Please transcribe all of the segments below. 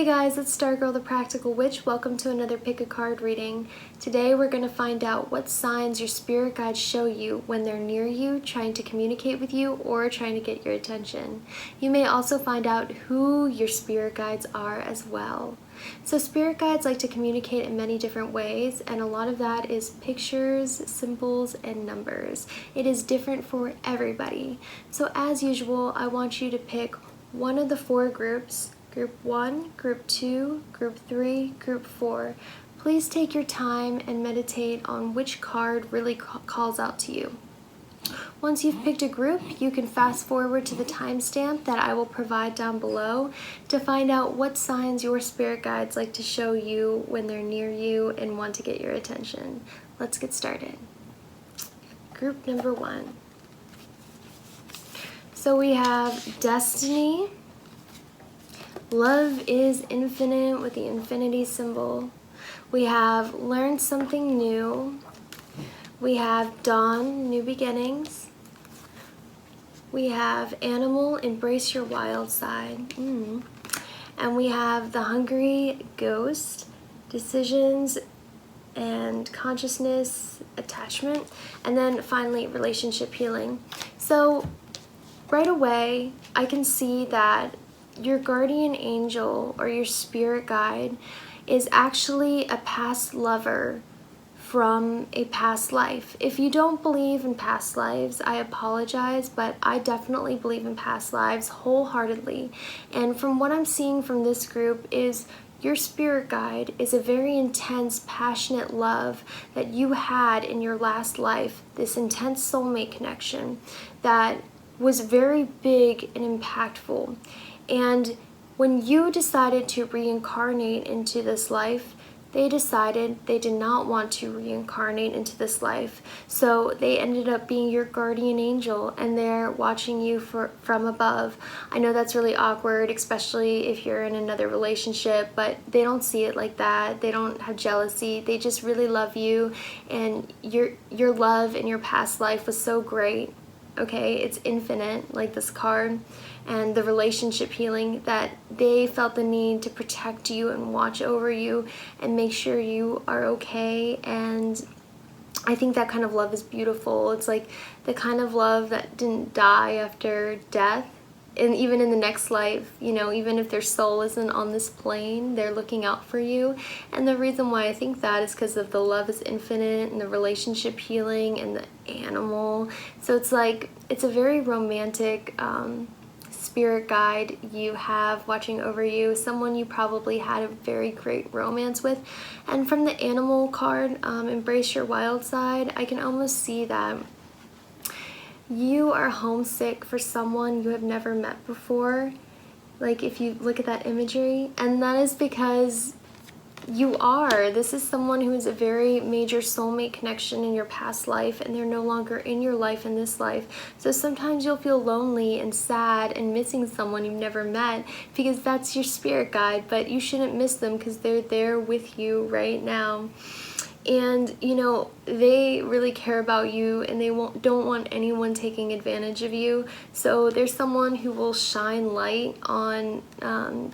Hey guys, it's Stargirl.thepracticalwitch. Welcome to another pick a card reading. Today we're going to find out what signs your spirit guides show you when they're near you, trying to communicate with you, or trying to get your attention. You may also find out who your spirit guides are as well. So spirit guides like to communicate in many different ways, and a lot of that is pictures, symbols, and numbers. It is different for everybody. So as usual, I want you to pick one of the four groups. Group 1, Group 2, Group 3, Group 4. Please take your time and meditate on which card really calls out to you. Once you've picked a group, you can fast forward to the timestamp that I will provide down below to find out what signs your spirit guides like to show you when they're near you and want to get your attention. Let's get started. Group number 1. So we have Destiny. Love is infinite with the infinity symbol. We have Learn something new. We have Dawn, new beginnings. We have Animal, embrace your wild side. And we have the Hungry Ghost, decisions and consciousness, attachment. And then finally, relationship healing. So right away, I can see that your guardian angel or your spirit guide is actually a past lover from a past life. If you don't believe in past lives, I apologize, but I definitely believe in past lives wholeheartedly. And from what I'm seeing from this group is your spirit guide is a very intense, passionate love that you had in your last life, this intense soulmate connection that was very big and impactful. And when you decided to reincarnate into this life, they decided they did not want to reincarnate into this life. So they ended up being your guardian angel, and they're watching you from above. I know that's really awkward, especially if you're in another relationship, but they don't see it like that. They don't have jealousy. They just really love you, and your love in your past life was so great. Okay, it's infinite, like this card, and the relationship healing that they felt the need to protect you and watch over you and make sure you are okay. And I think that kind of love is beautiful. It's like the kind of love that didn't die after death. And even in the next life, you know, even if their soul isn't on this plane, they're looking out for you. And the reason why I think that is because of the love is infinite and the relationship healing and the animal. So it's like, it's a very romantic spirit guide you have watching over you, someone you probably had a very great romance with. And from the animal card, embrace your wild side, I can almost see that you are homesick for someone you have never met before, like if you look at that imagery, and that is because this is someone who is a very major soulmate connection in your past life, and they're no longer in your life in this life. So sometimes you'll feel lonely and sad and missing someone you've never met, because that's your spirit guide, but you shouldn't miss them because they're there with you right now. And you know, they really care about you, and they don't want anyone taking advantage of you. So there's someone who will shine light on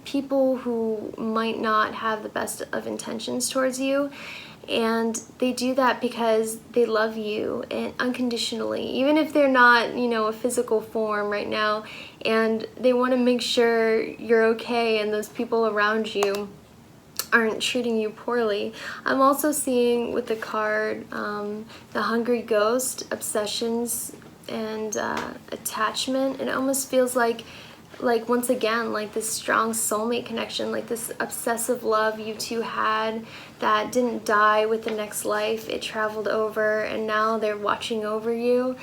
people who might not have the best of intentions towards you. And they do that because they love you and unconditionally, even if they're not, you know, a physical form right now. And they want to make sure you're okay and those people around you aren't treating you poorly. I'm also seeing with the card the Hungry Ghost, obsessions, and attachment. It almost feels like once again, like this strong soulmate connection, like this obsessive love you two had that didn't die with the next life. It traveled over, and now they're watching over you.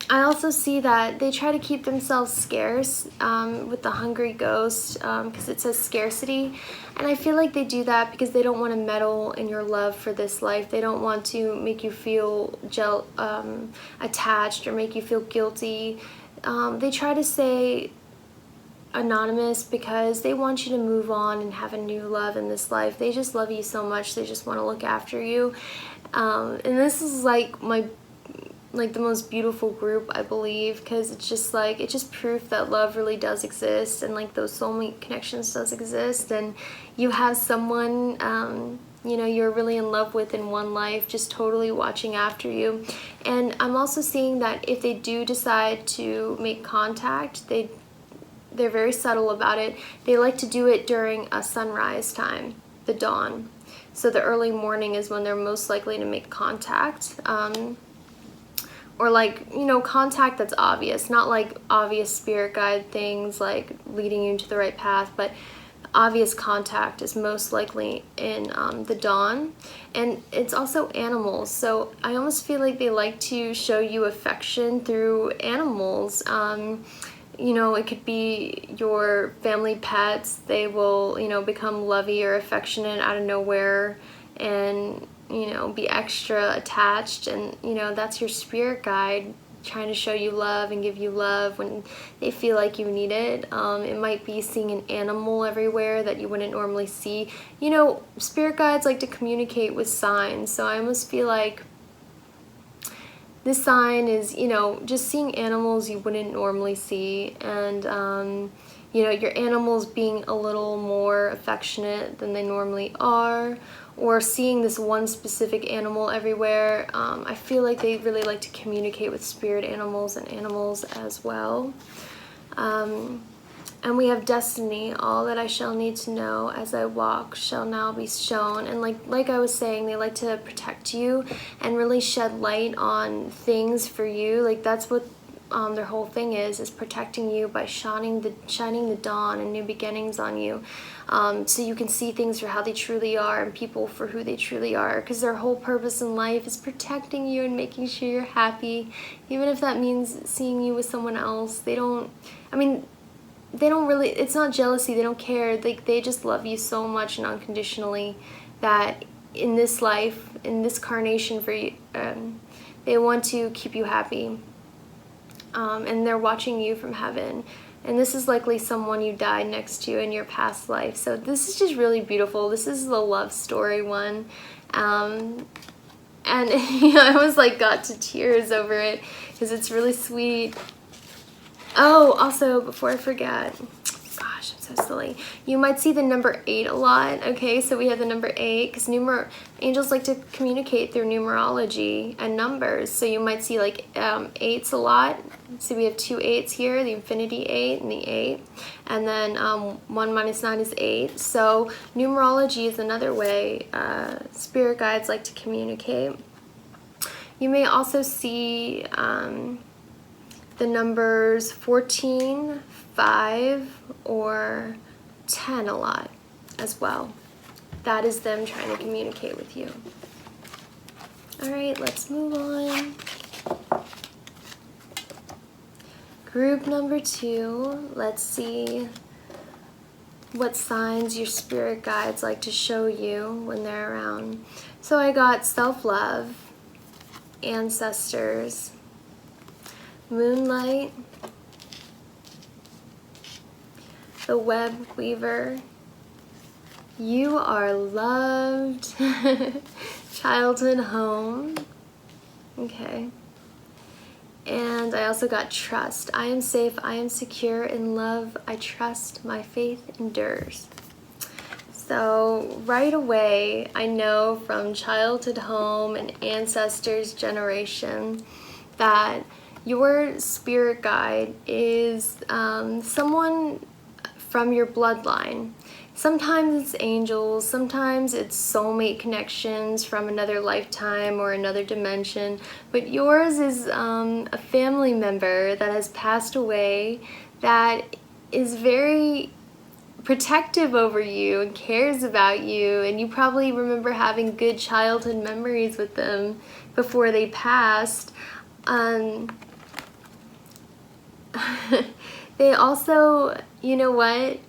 I also see that they try to keep themselves scarce with the Hungry Ghost because it says scarcity. And I feel like they do that because they don't want to meddle in your love for this life. They don't want to make you feel attached or make you feel guilty. They try to stay anonymous because they want you to move on and have a new love in this life. They just love you so much. They just want to look after you. And this is like my like the most beautiful group, I believe, because it's just like, it's just proof that love really does exist, and like those soulmate connections does exist, and you have someone you know, you're really in love with in one life, just totally watching after you. And I'm also seeing that if they do decide to make contact, they're very subtle about it. They like to do it during a sunrise time, the dawn. So the early morning is when they're most likely to make contact. Or like, you know, contact that's obvious, not like obvious spirit guide things like leading you into the right path, but obvious contact is most likely in the dawn. And it's also animals, so I almost feel like they like to show you affection through animals. You know, it could be your family pets. They will, you know, become lovey or affectionate out of nowhere, and, you know, be extra attached, and, you know, that's your spirit guide trying to show you love and give you love when they feel like you need it. It might be seeing an animal everywhere that you wouldn't normally see. You know, spirit guides like to communicate with signs, so I almost feel like this sign is, you know, just seeing animals you wouldn't normally see, and you know, your animals being a little more affectionate than they normally are, or seeing this one specific animal everywhere. I feel like they really like to communicate with spirit animals and animals as well. And we have destiny. All that I shall need to know as I walk shall now be shown. And like I was saying, they like to protect you and really shed light on things for you. Like that's what their whole thing is protecting you by shining the dawn and new beginnings on you, so you can see things for how they truly are and people for who they truly are, because their whole purpose in life is protecting you and making sure you're happy, even if that means seeing you with someone else. They don't really, it's not jealousy, they don't care, they just love you so much and unconditionally that in this life, in this carnation for you, they want to keep you happy. And they're watching you from heaven. And this is likely someone you died next to in your past life. So this is just really beautiful. This is the love story one. And you know, I almost like got to tears over it because it's really sweet. Oh, also, before I forget, gosh, I'm so silly. You might see the number 8 a lot. Okay, so we have the number 8 because angels like to communicate through numerology and numbers. So you might see like 8s a lot. So we have 2 8s here, the infinity 8 and the 8. And then 1 minus 9 is 8. So numerology is another way spirit guides like to communicate. You may also see the numbers 14, 5, or 10 a lot as well. That is them trying to communicate with you. Alright, let's move on. Group number 2, let's see what signs your spirit guides like to show you when they're around. So I got self-love, ancestors, moonlight, the web weaver, you are loved, childhood home, okay, and I also got trust. I am safe, I am secure in love, I trust, my faith endures. So right away, I know from childhood home and ancestors generation that your spirit guide is someone from your bloodline. Sometimes it's angels, sometimes it's soulmate connections from another lifetime or another dimension, but yours is a family member that has passed away that is very protective over you and cares about you, and you probably remember having good childhood memories with them before they passed. They also, you know what?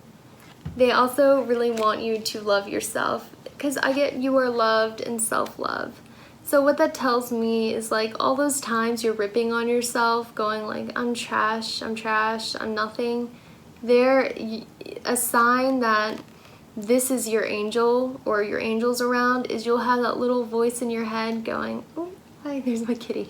They also really want you to love yourself, because I get you are loved and self-love. So what that tells me is like all those times you're ripping on yourself, going like, I'm trash, I'm nothing. They're a sign that this is your angel or your angels around, is you'll have that little voice in your head going, oh, I hi, there's my kitty.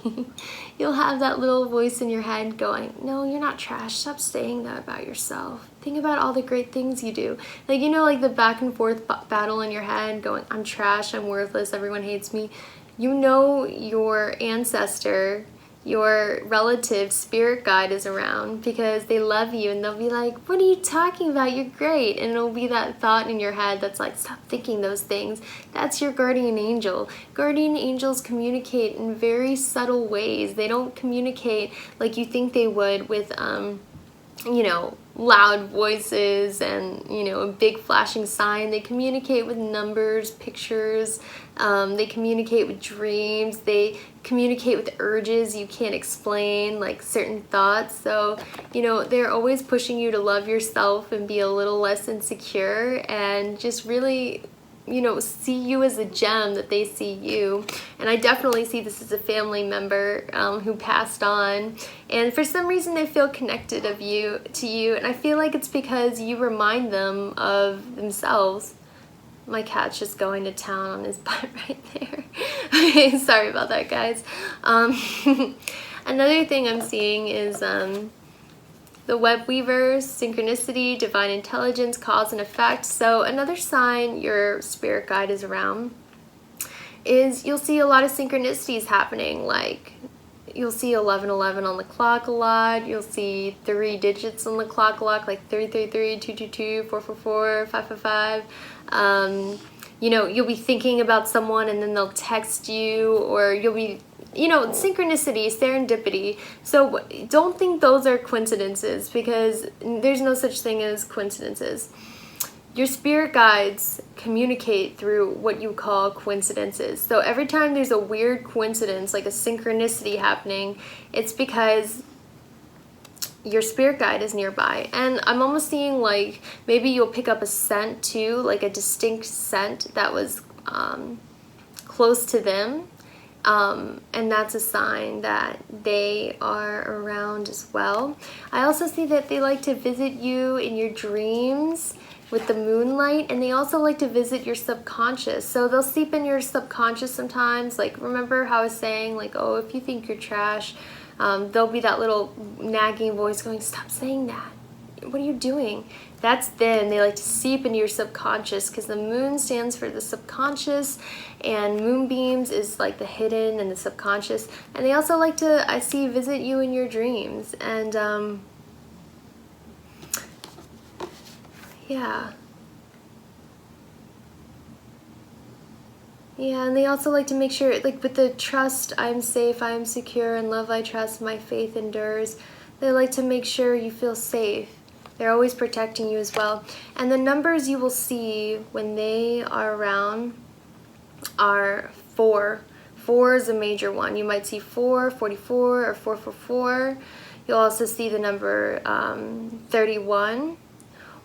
You'll have that little voice in your head going, no, you're not trash. Stop saying that about yourself. Think about all the great things you do. Like, you know, like the back and forth battle in your head going, I'm trash, I'm worthless, everyone hates me. You know your ancestor, your relative spirit guide is around because they love you, and they'll be like, what are you talking about? You're great. And it'll be that thought in your head that's like, stop thinking those things. That's your guardian angel. Guardian angels communicate in very subtle ways. They don't communicate like you think they would with you know, loud voices and, you know, a big flashing sign. They communicate with numbers, pictures, they communicate with dreams, they communicate with urges you can't explain, like certain thoughts. So, you know, they're always pushing you to love yourself and be a little less insecure and just really, you know, see you as a gem that they see you. And I definitely see this as a family member who passed on, and for some reason they feel connected to you, and I feel like it's because you remind them of themselves. My cat's just going to town on his butt right there. Okay, sorry about that, guys. Another thing I'm seeing is the web weavers, synchronicity, divine intelligence, cause and effect. So another sign your spirit guide is around is you'll see a lot of synchronicities happening. Like you'll see 1111 on the clock a lot. You'll see 3 digits on the clock a lot, like 333, 222, 444, 555. You know, you'll be thinking about someone and then they'll text you, or you'll be, you know, synchronicity, serendipity. So don't think those are coincidences, because there's no such thing as coincidences. Your spirit guides communicate through what you call coincidences. So every time there's a weird coincidence, like a synchronicity happening, it's because your spirit guide is nearby. And I'm almost seeing like maybe you'll pick up a scent too, like a distinct scent that was close to them. And that's a sign that they are around as well. I also see that they like to visit you in your dreams with the moonlight, and they also like to visit your subconscious. So they'll seep in your subconscious sometimes. Like, remember how I was saying, like, oh, if you think you're trash, there'll be that little nagging voice going, stop saying that. What are you doing? That's them. They like to seep into your subconscious, because the moon stands for the subconscious, and moonbeams is like the hidden and the subconscious. And they also like to, I see, visit you in your dreams. And yeah, and they also like to make sure, like with the trust, I'm safe, I am secure, in love I trust, my faith endures. They like to make sure you feel safe. They're always protecting you as well. And the numbers you will see when they are around are 4. 4 is a major one. You might see 4, 44, or 444. You'll also see the number 31.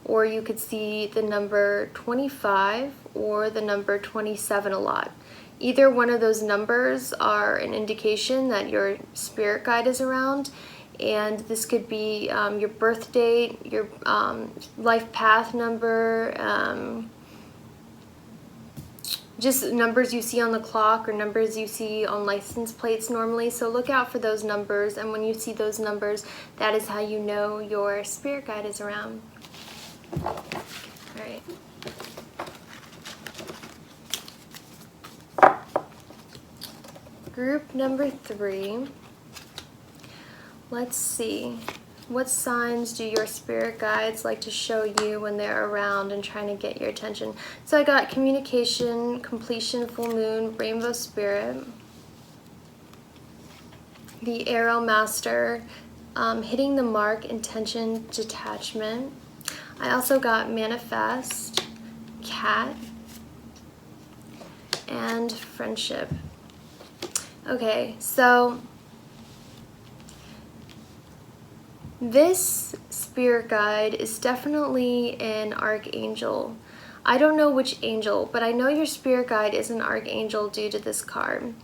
Or you could see the number 25 or the number 27 a lot. Either one of those numbers are an indication that your spirit guide is around, and this could be your birth date, your life path number, just numbers you see on the clock or numbers you see on license plates normally. So look out for those numbers, and when you see those numbers, that is how you know your spirit guide is around. All right. Group number 3. Let's see. What signs do your spirit guides like to show you when they're around and trying to get your attention? So I got communication, completion, full moon, rainbow spirit, the arrow master, hitting the mark, intention, detachment. I also got manifest, cat, and friendship. Okay, so this spirit guide is definitely an archangel. I don't know which angel, but I know your spirit guide is an archangel due to this card.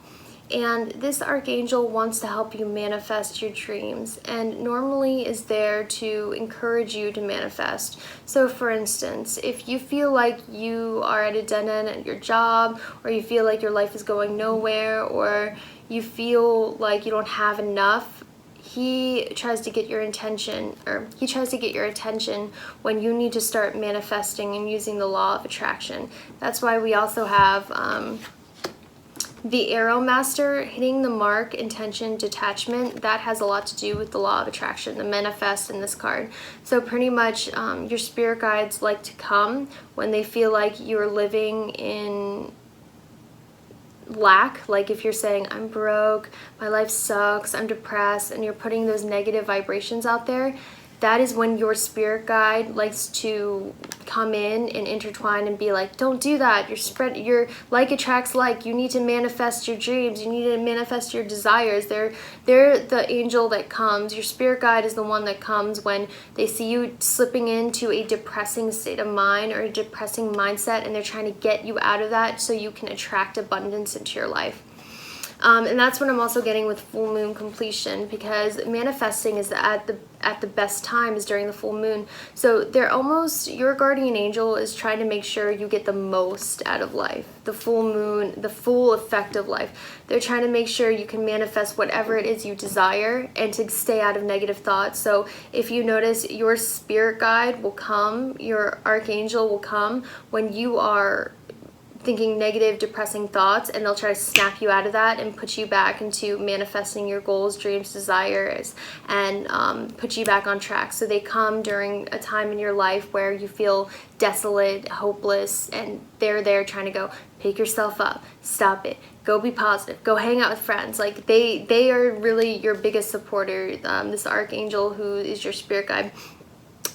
And this archangel wants to help you manifest your dreams, and normally is there to encourage you to manifest. So for instance, if you feel like you are at a dead end at your job, or you feel like your life is going nowhere, or you feel like you don't have enough, he tries to get your attention when you need to start manifesting and using the law of attraction. That's why we also have the Arrow Master, hitting the mark, intention, detachment. That has a lot to do with the law of attraction, the manifest in this card. So pretty much your spirit guides like to come when they feel like you're living in lack. Like if you're saying, I'm broke, my life sucks, I'm depressed, and you're putting those negative vibrations out there, that is when your spirit guide likes to come in and intertwine and be like, don't do that. Your like attracts like. You need to manifest your dreams. You need to manifest your desires. They're the angel that comes. Your spirit guide is the one that comes when they see you slipping into a depressing state of mind or a depressing mindset, and they're trying to get you out of that so you can attract abundance into your life. And that's what I'm also getting with full moon completion, because manifesting is at the best time is during the full moon. So your guardian angel is trying to make sure you get the most out of life, the full moon, the full effect of life. They're trying to make sure you can manifest whatever it is you desire and to stay out of negative thoughts. So if you notice, your spirit guide will come, your archangel will come when you are thinking negative, depressing thoughts, and they'll try to snap you out of that and put you back into manifesting your goals, dreams, desires, and put you back on track. So they come during a time in your life where you feel desolate, hopeless, and they're there trying to go, pick yourself up, stop it, go be positive, go hang out with friends. Like they are really your biggest supporter, this archangel who is your spirit guide.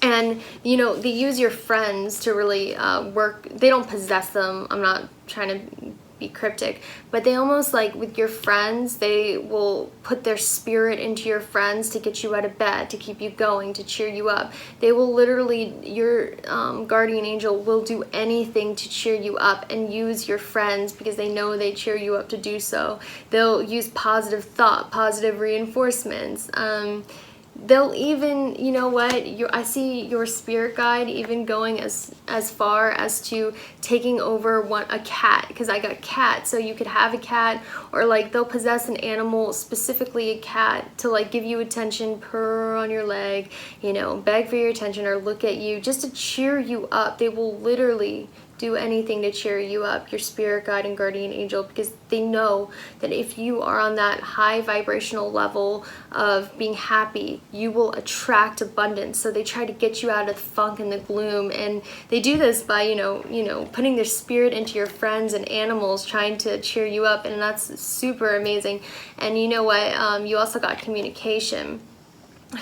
And, you know, they use your friends to really work. They don't possess them. I'm not trying to be cryptic. But they almost, like, with your friends, they will put their spirit into your friends to get you out of bed, to keep you going, to cheer you up. They will literally, your guardian angel will do anything to cheer you up and use your friends because they know they cheer you up to do so. They'll use positive thought, positive reinforcements. They'll even, you know what, I see your spirit guide even going as far as to taking over a cat, because I got cat, so you could have a cat, or like they'll possess an animal, specifically a cat, to like give you attention, purr on your leg, you know, beg for your attention, or look at you just to cheer you up. They will literally do anything to cheer you up, your spirit guide and guardian angel, because they know that if you are on that high vibrational level of being happy, you will attract abundance. So they try to get you out of the funk and the gloom, and they do this by, you know, putting their spirit into your friends and animals, trying to cheer you up, and that's super amazing. And you know what, you also got communication.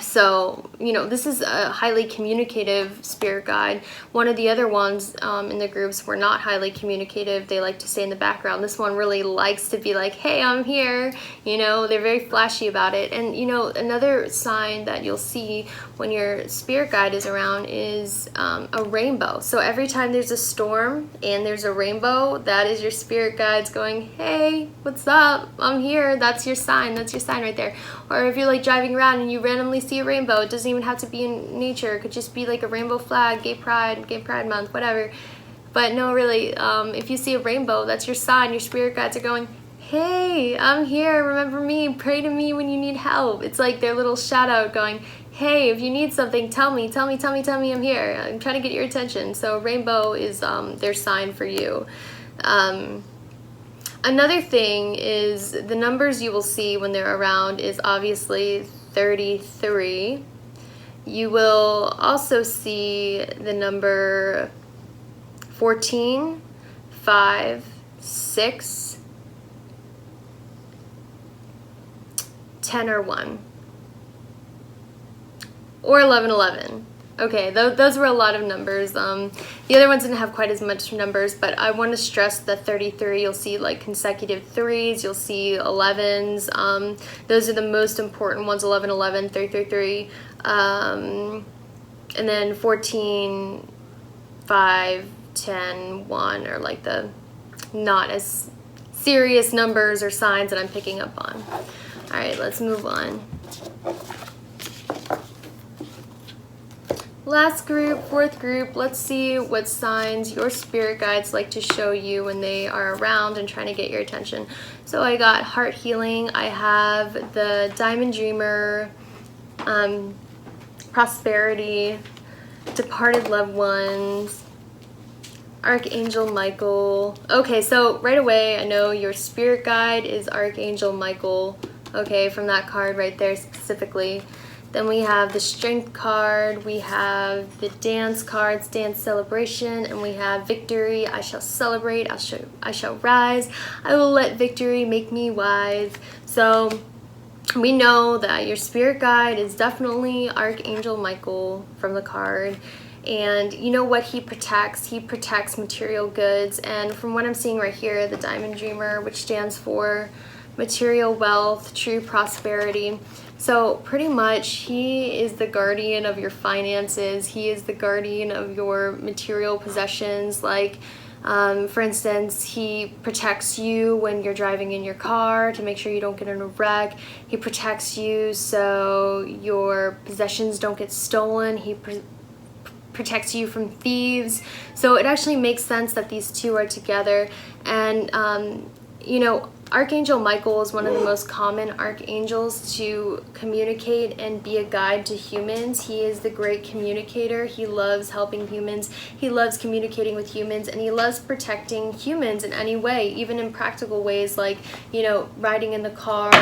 So, you know, this is a highly communicative spirit guide. One of the other ones in the groups were not highly communicative. They like to stay in the background. This one really likes to be like, hey, I'm here. You know, they're very flashy about it. And, you know, another sign that you'll see when your spirit guide is around is a rainbow. So every time there's a storm and there's a rainbow, that is your spirit guides going, hey, what's up? I'm here. That's your sign. That's your sign right there. Or if you're like driving around and you randomly see a rainbow, it doesn't even have to be in nature. It could just be like a rainbow flag, gay pride month, whatever. But no, really, if you see a rainbow, that's your sign. Your spirit guides are going, hey, I'm here, remember me, pray to me when you need help. It's like their little shout out going, hey, if you need something, tell me, I'm here. I'm trying to get your attention. So rainbow is their sign for you. Another thing is the numbers you will see when they're around is obviously 33. You will also see the number 14, 5, 6, 10, or 1, or 11. Okay, those were a lot of numbers. The other ones didn't have quite as much numbers, but I want to stress the 33. You'll see like consecutive 3s, you'll see 11s. Those are the most important ones, 11, 33. And then 14, 5, 10, 1 are like the not as serious numbers or signs that I'm picking up on. All right, let's move on. Last group, fourth group, let's see what signs your spirit guides like to show you when they are around and trying to get your attention. So I got heart healing, I have the diamond dreamer, prosperity, departed loved ones, Archangel Michael. Okay, so right away I know your spirit guide is Archangel Michael, okay, from that card right there specifically. Then we have the strength card, we have the dance cards, dance celebration, and we have victory. I shall celebrate, I shall rise, I will let victory make me wise. So we know that your spirit guide is definitely Archangel Michael from the card. And you know what he protects? He protects material goods. And from what I'm seeing right here, the Diamond Dreamer, which stands for material wealth, true prosperity. So pretty much he is the guardian of your finances. He is the guardian of your material possessions. Like, for instance, he protects you when you're driving in your car to make sure you don't get in a wreck. He protects you so your possessions don't get stolen. He protects you from thieves. So it actually makes sense that these two are together. And, you know, Archangel Michael is one of the most common archangels to communicate and be a guide to humans. He is the great communicator. He loves helping humans. He loves communicating with humans, and he loves protecting humans in any way, even in practical ways like, you know, riding in the car,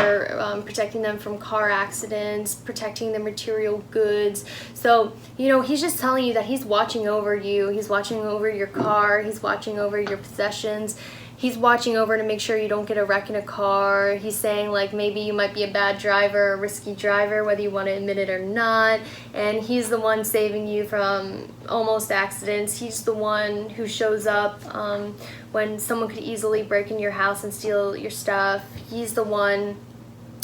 protecting them from car accidents, protecting their material goods. So, you know, he's just telling you that he's watching over you. He's watching over your car. He's watching over your possessions. He's watching over to make sure you don't get a wreck in a car. He's saying, like, maybe you might be a bad driver, a risky driver, whether you want to admit it or not. And he's the one saving you from almost accidents. He's the one who shows up when someone could easily break in your house and steal your stuff. He's the one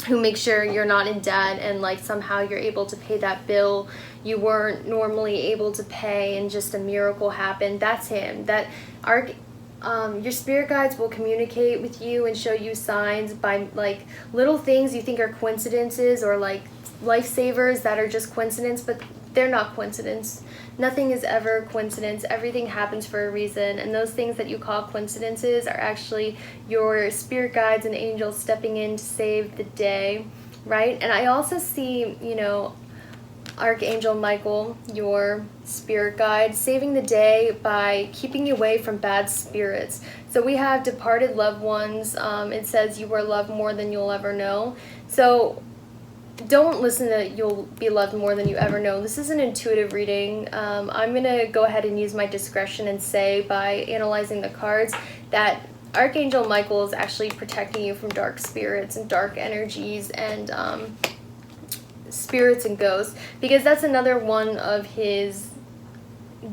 who makes sure you're not in debt and, like, somehow you're able to pay that bill you weren't normally able to pay and just a miracle happened. That's him. Your spirit guides will communicate with you and show you signs by, like, little things you think are coincidences or, like, lifesavers that are just coincidence, but they're not coincidence. Nothing is ever coincidence. Everything happens for a reason, and those things that you call coincidences are actually your spirit guides and angels stepping in to save the day, right? And I also see, you know, Archangel Michael, your spirit guide, saving the day by keeping you away from bad spirits. So we have departed loved ones. It says you are loved more than you'll ever know. So don't listen to you'll be loved more than you ever know. This is an intuitive reading. I'm going to go ahead and use my discretion and say, by analyzing the cards, that Archangel Michael is actually protecting you from dark spirits and dark energies and spirits and ghosts, because that's another one of his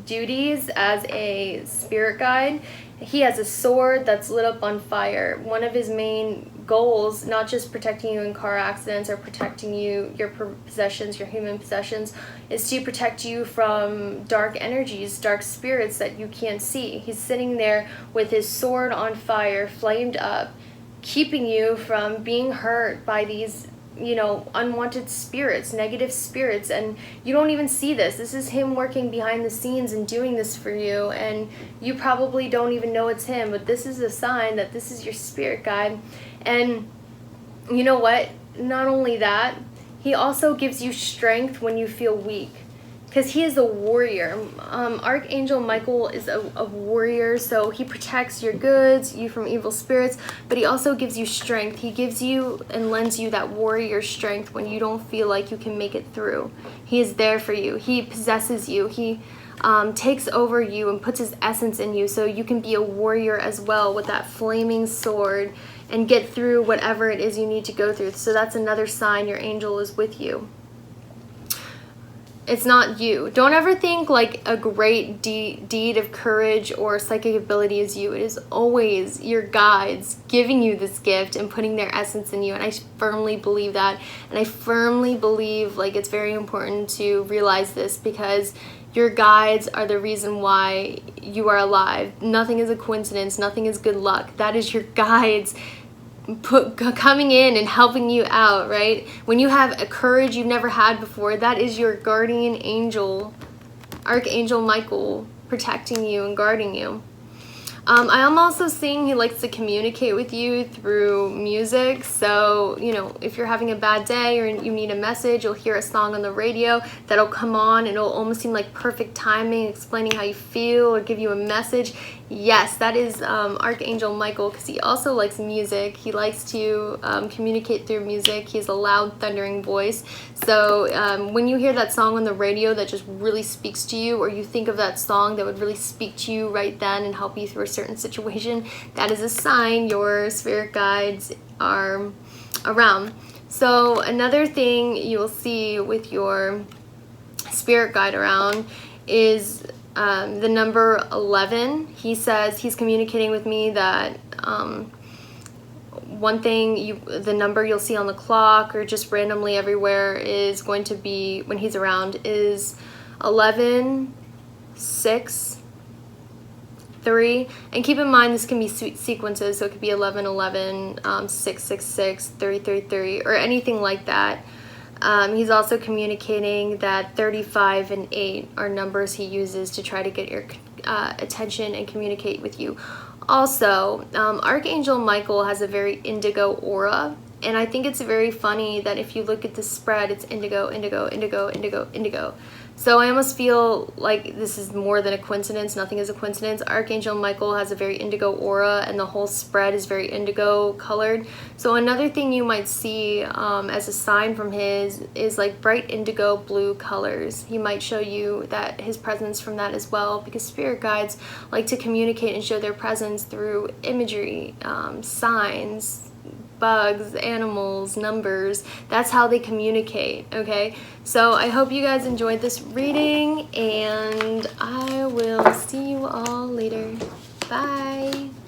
duties as a spirit guide. He has a sword that's lit up on fire. One of his main goals, not just protecting you in car accidents or protecting you, your possessions, your human possessions, is to protect you from dark energies, dark spirits that you can't see. He's sitting there with his sword on fire, flamed up, keeping you from being hurt by these, you know, unwanted spirits, negative spirits, and you don't even see this. This is him working behind the scenes and doing this for you, and you probably don't even know it's him, but this is a sign that this is your spirit guide. And you know what? Not only that, he also gives you strength when you feel weak, because he is a warrior. Archangel Michael is a warrior, so he protects your goods, you from evil spirits, but he also gives you strength. He gives you and lends you that warrior strength when you don't feel like you can make it through. He is there for you. He possesses you. He takes over you and puts his essence in you, so you can be a warrior as well with that flaming sword and get through whatever it is you need to go through. So that's another sign your angel is with you. It's not you. Don't ever think like a great deed of courage or psychic ability is you. It is always your guides giving you this gift and putting their essence in you. And I firmly believe that. And I firmly believe, like, it's very important to realize this, because Your guides are the reason why you are alive. Nothing is a coincidence. Nothing is good luck. That is your guides coming in and helping you out, right? When you have a courage you've never had before, that is your guardian angel, Archangel Michael, protecting you and guarding you. I am also seeing he likes to communicate with you through music. So, you know, if you're having a bad day or you need a message, you'll hear a song on the radio that'll come on and it'll almost seem like perfect timing, explaining how you feel or give you a message. Yes, that is Archangel Michael, because he also likes music. He likes to communicate through music. He has a loud, thundering voice. So when you hear that song on the radio that just really speaks to you, or you think of that song that would really speak to you right then and help you through a certain situation, that is a sign your spirit guides are around. So another thing you'll see with your spirit guide around is the number 11. He says he's communicating with me that one thing, the number you'll see on the clock or just randomly everywhere is going to be, when he's around, is 11, 6, 3. And keep in mind this can be sequences, so it could be 11, 11, 6, 6, 6, 3, 3, 3, or anything like that. He's also communicating that 35 and 8 are numbers he uses to try to get your attention and communicate with you. Also, Archangel Michael has a very indigo aura, and I think it's very funny that if you look at the spread, it's indigo, indigo, indigo, indigo, indigo. So I almost feel like this is more than a coincidence. Nothing is a coincidence. Archangel Michael has a very indigo aura, and the whole spread is very indigo colored. So another thing you might see as a sign from his is like bright indigo blue colors. He might show you that his presence from that as well, because spirit guides like to communicate and show their presence through imagery, signs, bugs, animals, numbers. That's how they communicate, okay? So I hope you guys enjoyed this reading, and I will see you all later. Bye.